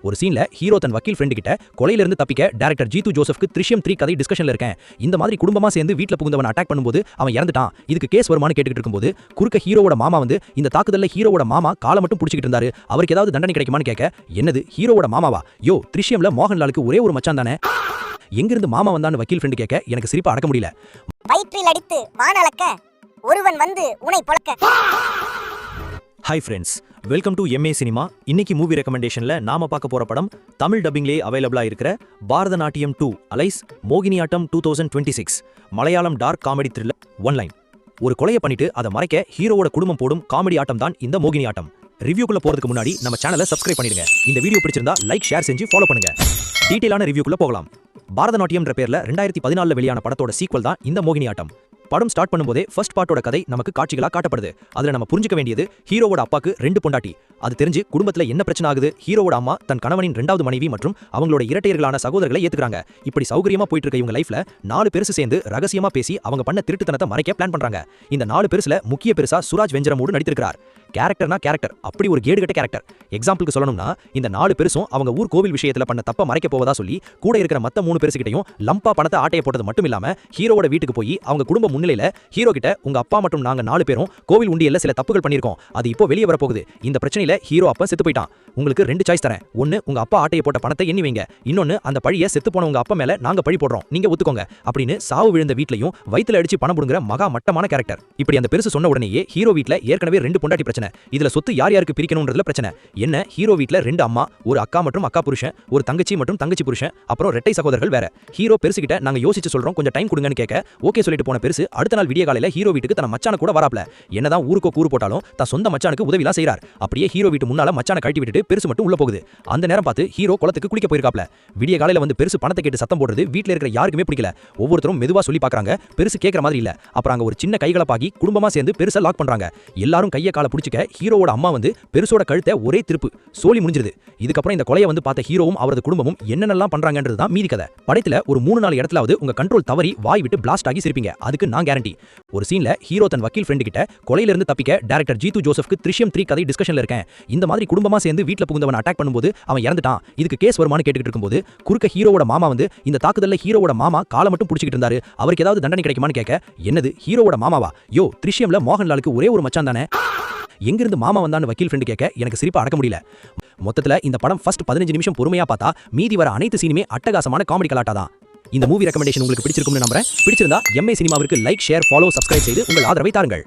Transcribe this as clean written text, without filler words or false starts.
ஒரு சீன்ல ஹீரோ தன் வக்கீல் ஃப்ரெண்ட் கிட்ட கொலையில இருந்து தப்பிக்க டைரக்டர் ஜீது ஜோசப்க்கு த்ரிஷ்யம் 3 கதை டிஸ்கஷன்ல இருக்கேன். இந்த மாதிரி குடும்பமா சேர்ந்து வீட்ல புகுந்தவன் அட்டாக் பண்ணும்போது அவன் இறந்துட்டான், இதுக்கு கேஸ் வருமானு கேட்டுக்கிட்டு இருக்கும்போது குறுக்க ஹீரோவோட மாமா வந்து இந்த தாக்குதல்ல ஹீரோவோட மாமா காலை மட்டும் புடிச்சிட்டு இருந்தாரு, அவருக்கு ஏதாவது தண்டனை கிடைக்குமான்னு கேட்க, என்னது ஹீரோவோட மாமாவா? யோ த்ரிஷ்யம்ல மோகன்லாலுக்கு ஒரே ஒரு மச்சான் தானே, எங்கிருந்து மாமா வந்தான்னு வக்கீல் ஃப்ரெண்ட் கேட்க எனக்கு சிரிப்பா அடக்க முடியல. வயிற்றில் அடித்து வானளக்க ஒருவன் வந்து உனை பொளக்க. Hi friends, welcome to MA cinema. இன்னைக்கு மூவி ரெக்கமெண்டேஷன்ல நாம பார்க்க போற படம் தமிழ் டப்பிங்லேயே அவைலபிளா இருக்கிற Bharatanatyam 2 alias Mohiniyattam 2026, Malayalam dark comedy thriller. One line, ஒரு கொலையை பண்ணிட்டு அதை மறைக்க ஹீரோவோட குடும்பம் போடும் காமெடி ஆட்டம் தான் இந்த மோகினியாட்டம். ரிவ்யூக்குள்ள போறதுக்கு முன்னாடி நம்ம சேனலை சப்ஸ்கிரைப் பண்ணிடுங்க. இந்த வீடியோ பிடிச்சிருந்தா லைக் ஷேர் செஞ்சு ஃபாலோ பண்ணுங்க. டீடைலான ரிவ்யூக்குள்ள போகலாம். பாரதநாட்டியம்ன்ற பேர்ல 2014 வெளியான படத்தோட சீக்வல் தான் இந்த மோகினியாட்டம். படம் ஸ்டார்ட் பண்ணும்போதே ஃபர்ஸ்ட் பார்ட்டோட கதை நமக்கு காட்சிகளா காட்டப்படுது. அதுல நம்ம புரிஞ்சுக்க வேண்டியது, ஹீரோவோட அப்பாக்கு 2 பொண்டாட்டி. அது தெரிஞ்சு குடும்பத்துல என்ன பிரச்சனை ஆகுது, ஹீரோவோட அம்மா தன் கணவனின் 2வது மனைவி மற்றும் அவங்களோட இரட்டையர்களான சகோதரர்களை ஏத்துக்கிறாங்க. இப்படி சௌகரியமா போயிட்டு இருக்க இவங்க லைஃப்ல 4 பேர் சேர்ந்து ரகசியமா பேசி அவங்க பண்ண திருட்டுத்தனத்தை மறைக்க பிளான் பண்றாங்க. இந்த 4 பேர்ல முக்கிய பெருசா சுராஜ் வெஞ்சரமோடு நடித்திருக்கிறார். கேரக்டர்னா கேரக்டர், அப்படி ஒரு கேடுகட்ட கேரக்டர். எக்ஸாம்பிளுக்கு சொல்லணும்னா, இந்த 4 பேரும் அவங்க ஊர் கோவில் விஷயத்துல பண்ண தப்ப மறைக்க போவதா சொல்லி கூட இருக்கிற மத்த 3 பேர்கிட்டையும் லம்பா பணத்தை ஆட்டைய போட்டது மட்டும் இல்லாம ஹீரோவோட வீட்டுக்கு போய் அவங்க குடும்ப முன்னிலையில ஹீரோ கிட்ட, உங்க அப்பா மற்றும் நாங்க 4 பேரும் கோவில் உண்டியல்ல சில தப்புகள் பண்ணிருக்கோம், அது இப்போ வெளியே வர போகுது. இந்த பிரச்சனையில ஹீரோ அப்பா செத்து போயிட்டான். உங்களுக்கு 2 சாய்ஸ் தரேன். ஒன்னு, உங்க அப்பா ஆட்டைய போட்ட பணத்தை எண்ணி வைங்க. இன்னொன்னு, அந்த பழிய செத்து போன உங்க அப்பா மேல நாங்க பழி போடுறோம், நீங்க ஒத்துக்கோங்க அப்படின்னு சாவு விழுந்த வீட்லயும் வயித்துல அடிச்சு பணம் புடுங்குற மகா மட்டமான கேரக்டர். இப்படி அந்த பெருசு சொன்ன உடனேயே ஹீரோ வீட்ல ஏற்கனவே 2 பொண்டாட்டி பிரச்சனை, இதுல சொத்து யார் யாருக்கு பிரிக்கணும்ன்றதுல பிரச்சனை. என்ன, ஹீரோ வீட்ல 2 அம்மா, ஒரு அக்கா மற்றும் அக்கா புருஷன், ஒரு தங்கச்சி மற்றும் தங்கச்சி புருஷன், அப்புறம் ரெட்டை சகோதரர்கள் வேற. ஹீரோ பெருசு கிட்ட நாங்க யோசிச்சு சொல்றோம், கொஞ்சம் டைம் கொடுங்கன்னு கேட்க ஓகே சொல்லிட்டு போன பெருசு அடுத்த நாள் விடிய காலையில ஹீரோ வீட்டுக்கு தன மச்சான கூட வராப்ல. என்னதான் ஊருக்கோ கூறு போட்டாலும் தான் சொந்த மச்சானுக்கு உதவிலாம் செய்றார். அப்படியே ஹீரோ வீட்டு முன்னால மச்சான கழட்டி விட்டுட்டு பெருசு மட்டும் உள்ள போகுது. அந்த நேரம் பார்த்து ஹீரோ குளத்துக்கு குளிக்க போயிருக்காப்ல. விடிய காலையில வந்து பெருசு பணத்தை கேட்டு சத்தம் போடுறது வீட்ல இருக்கிற யாருக்குமே பிடிக்கல. ஒவ்வொருத்தரும் மெதுவா சொல்லி பாக்குறாங்க, பெருசு கேட்கற மாதிரி இல்ல. அப்புறம் அங்க ஒரு சின்ன கைகலப்பாகி குடும்பமா சேர்ந்து பெருசை லாக் பண்றாங்க. எல்லாரும் கைய கால பிடிச்சிக்க ஹீரோவோட அம்மா வந்து பெருசோட கழுத்தை ஒரே திருப்பு, சோலி முடிஞ்சிருது. இதுக்கப்புறம் இந்த கொலையை வந்து பார்த்த ஹீரோவும் அவரது குடும்பமும் என்னென்னலாம் பண்றாங்கன்றது தான் மீதி கதை. படத்துல ஒரு 3-4 இடத்துலாவது உங்க கண்ட்ரோல் தவறி வாய் விட்டு பிளாஸ்ட் ஆகி சிரிப்பீங்க, அதுக்கு நான் கேரண்டி. ஒரு சீன்ல ஹீரோ தன் வக்கீல் ஃப்ரெண்ட் கிட்ட கொலையில இருந்து தப்பிக்க டைரக்டர் ஜீது ஜோசப்க்கு த்ரிஷ்யம் 3 கதை டிஸ்கஷன்ல இருக்கேன். இந்த மாதிரி குடும்பமா சேர்ந்து வீட்ல புகுந்தவன் அட்டாக் பண்ணும்போது அவன் இறந்துட்டான், இதுக்கு கேஸ் வருமானு கேட்டுக்கிட்டு இருக்கும்போது குறுக்க ஹீரோவோட மாமா வந்து இந்த தாக்குதல்ல ஹீரோவோட மாமா காலை மட்டும் புடிச்சிட்டு இருந்தாரு, அவருக்கு ஏதாவது தண்டனை கிடைக்குமான்னு கேட்க, என்னது ஹீரோவோட மாமாவா? யோ த்ரிஷ்யம்ல மோகன்லாலுக்கு ஒரே ஒரு மச்சான் தானே, எங்கிருந்து மாமா வந்தான்னு வக்கீல் ஃப்ரெண்ட் கேட்க எனக்கு சிரிப்பா அடக்க முடியல. மொத்தத்துல இந்த படம் ஃபர்ஸ்ட் 15 நிமிஷம் பொறுமையா பார்த்தா மீதி வர அனைத்து சீனுமே அட்டகாசமான காமெடி கலாட்டா தான். இந்த மூவி ரெக்கமெண்டேஷன் உங்களுக்கு பிடிச்சிருக்கும்னு நம்புறேன். பிடிச்சிருந்தா எம்ஏ சினிமாவிற்கு லைக் ஷேர் ஃபாலோ சப்ஸ்கிரைப் செய்து உங்கள் ஆதரவை தாருங்கள்.